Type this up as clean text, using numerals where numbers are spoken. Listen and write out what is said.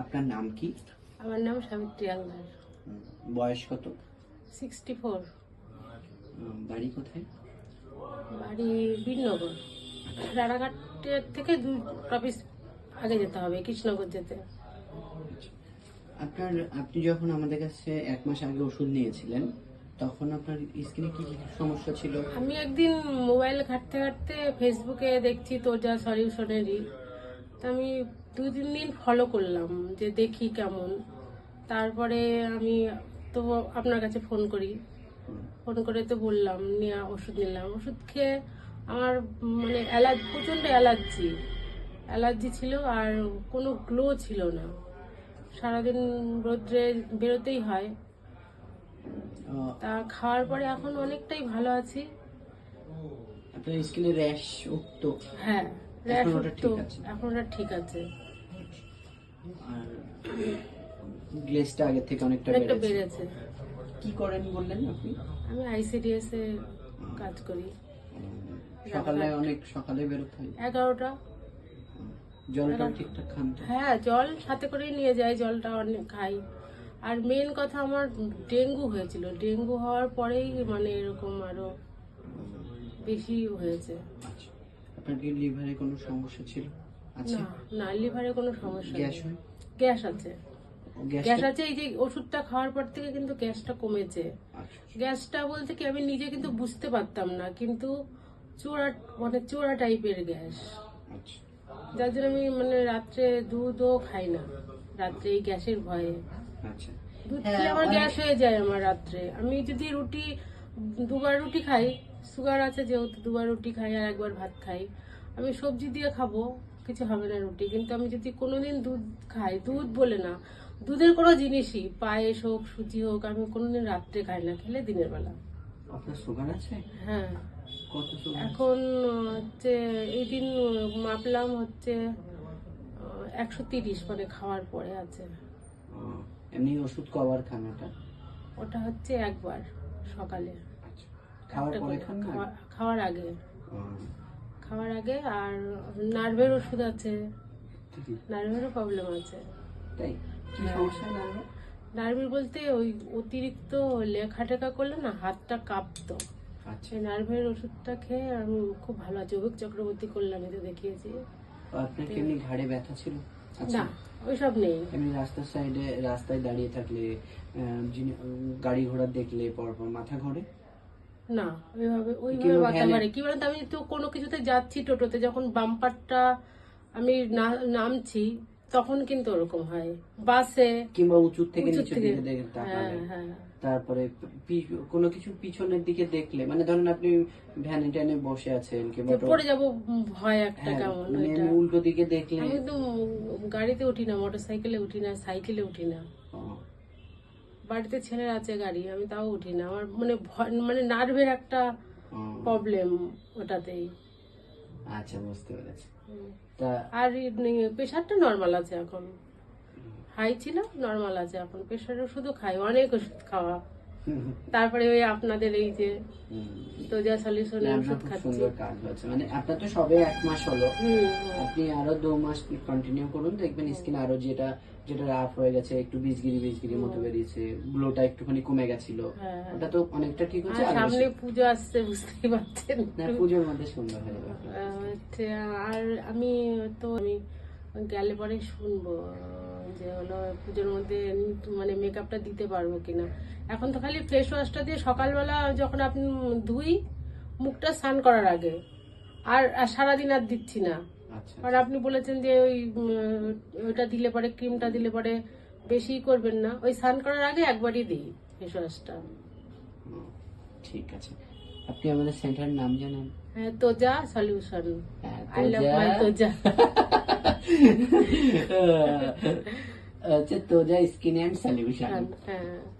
আপনার নাম কি? আমার নাম সাবিত্রী আঙ্গার। বয়স কত? 64। বাড়ি কোথায়? বাড়ি বীরনগর, রানাঘাটের থেকে 2 অফিস আগে যেতে হবে, কৃষ্ণনগর যেতে। আপনি যখন আমাদের কাছে 1 মাস আগে ওষুধ নিয়েছিলেন তখন আপনার স্কিনে কি কি সমস্যা ছিল? আমি একদিন মোবাইল ঘাঁটতে ঘাঁটতে ফেসবুকে দেখছি তোজা সলিউশনেরই, তো আমি 2-3 দিন ফলো করলাম যে দেখি কেমন। তারপরে আমি তো আপনার কাছে ফোন করি, ফোন করে তো বললাম নিয়ে ওষুধ নিলাম। ওষুধ খেয়ে আমার মানে প্রচণ্ড অ্যালার্জি ছিল, আর কোনো গ্লো ছিল না। সারাদিন রোদ্রে বেরোতেই হয়। তা খাওয়ার পরে এখন অনেকটাই ভালো আছি। আপনার স্কিনে র্যাশ উঠতো? হ্যাঁ, র্যাশ এখন ওটা উঠতো, ঠিক আছে? এখন ওটা ঠিক আছে। আর গ্লেজটা আগের থেকে অনেকটা বেড়েছে। কি করেন বললেন আপনি? আমি ICDS এ কাজ করি। সকালে বেরোতে হয়? 11টা। জলটা ঠিকঠাক খান তো? হ্যাঁ, জল সাথে করেই নিয়ে যাই, জলটা অনেক খাই। আর মেন কথা, আমার ডেঙ্গু হয়েছিল। ডেঙ্গু হওয়ার পরেই মানে এরকম আরো বেশি হয়েছে। আচ্ছা, আপনার কি লিভারে কোনো সমস্যা ছিল? আচ্ছা, না, লিভারে কোনো সমস্যা নেই। গ্যাস হয়? গ্যাস আছে। গ্যাস আছে, এই যে ওষুধটা খাওয়ার পর থেকে কিন্তু গ্যাসটা কমেছে। গ্যাসটা বলতে কি, আমি নিজে কিন্তু বুঝতে পারতাম না, কিন্তু চোরা টাইপের গ্যাস। যার জন্য আমি মানে রাত্রে দুধও খাই না, রাত্রে এই গ্যাসের ভয়ে। দুধ খেলে আমার গ্যাস হয়ে যায় আমার রাত্রে। আমি যদি দুবার রুটি খাই, সুগার আছে যেহেতু, 2বার রুটি খাই আর 1বার ভাত খাই। আমি সবজি দিয়ে খাবো, কিছু হবে না রুটি, কিন্তু আমি যদি কোনোদিন দুধ খাই, দুধ বলে না, দুধের কোনো জিনিসই, পায়েস হোক সুজি হোক, আমি কোনোদিন রাত্রে খাই না, খেলে দিনের বেলা। আপনার সুগার আছে? হ্যাঁ, কত সুগার? এখন হচ্ছে এই দিন মাপলাম হচ্ছে 130, মানে খাওয়ার পরে আছে। এমনি ওষুধ কবার খান? ওটা হচ্ছে 1বার সকালে। খাওয়ার পরে খান না? খাওয়ার আগে। খাওয়ার আগে। আর নার্ভের ওষুধ আছে, নার্ভেরও প্রবলেম আছে। তাই? কি সমস্যা নার্ভে? নার্ভের বলতে ওই অতিরিক্ত লেখাটেখা করলে না হাতটা কাঁপতো। আচ্ছা, নার্ভের ওষুধটা খেয়ে আমি খুব ভালো আছি। অভিক চক্রবর্তী কল্যাণে তো দেখিয়েছি। আপনার কি এমনি ঘাড়ে ব্যথা ছিল? না, ওইসব নেই। এমনি রাস্তায় দাঁড়িয়ে থাকলে, গাড়ি ঘোড়া দেখলে পরপর মাথা ঘোরে? না, ওইভাবে মাথা ঘোরে কি বলতো, আমি তো কোনো কিছুতে যাচ্ছি, টোটোতে যখন বাম্পারটা আমি নামছি তখন কিন্তু ওরকম হয়, বাসে কিংবা উঁচু থেকে নিচের দিকে তাকালে। তারপরে কোনো কিছু পিছনের দিকে দেখলে, মানে ধরেন আপনি ভ্যানে ট্যানে বসে আছেন কিংবা পড়ে যাবো, ভয় একটা কেমন। উল্টো দিকে দেখলে? আমি তো গাড়িতে উঠি না, মোটরসাইকেলে উঠি না, সাইকেলে উঠি না। বাড়িতে ছেলের আছে গাড়ি, আমি তাও উঠি না। আমার মানে নার্ভের একটা প্রবলেম ওটাতেই। আচ্ছা, বুঝতে পেরেছি। আর প্রেশারটা নর্মাল আছে এখন, হাই ছিল, নর্মাল আছে এখন। প্রেশার ওষুধও খাই, অনেক ওষুধ খাওয়া। তারপরে ওই আপনাদের এই যে তোজা সলিউশনের ওষুধ খাচ্ছি। মানে আপনার তো সবে 1 মাস হলো, আপনি আরো 2 মাস কন্টিনিউ করুন, দেখবেন স্কিন আরো যেটা রাফ হয়ে গেছে, একটু বিজগিরি মতো বেরিয়েছে, গ্লোটা একটুখানি কমে গেছিল, ওটা তো অনেকটা ঠিক হচ্ছে। সামনে পুজো আসছে, বুঝতেই পারছেন, পুজোর মধ্যে সুন্দর হয়ে যাবে। আর আমি গেলে পরে শুনবো যে হলো পুজোর মধ্যে মানে মেকআপটা দিতে পারবো কিনা। এখন তো খালি ফেস ওয়াশটা দিয়ে সকালবেলা যখন আপনি মুখটা স্নান করার আগে, আর সারাদিন আর দিচ্ছি না। আর আপনি বলেছেন যে ওইটা দিলে পরে, ক্রিমটা দিলে পরে বেশি করবেন না, ওই স্নান করার আগে একবারই দিই ফেস ওয়াশটা। ঠিক আছে। আপনি আমাদের সেন্টারের নাম জানেন? হ্যাঁ, Toja solution. I love my Toja. Toja skin and solution. হ্যাঁ।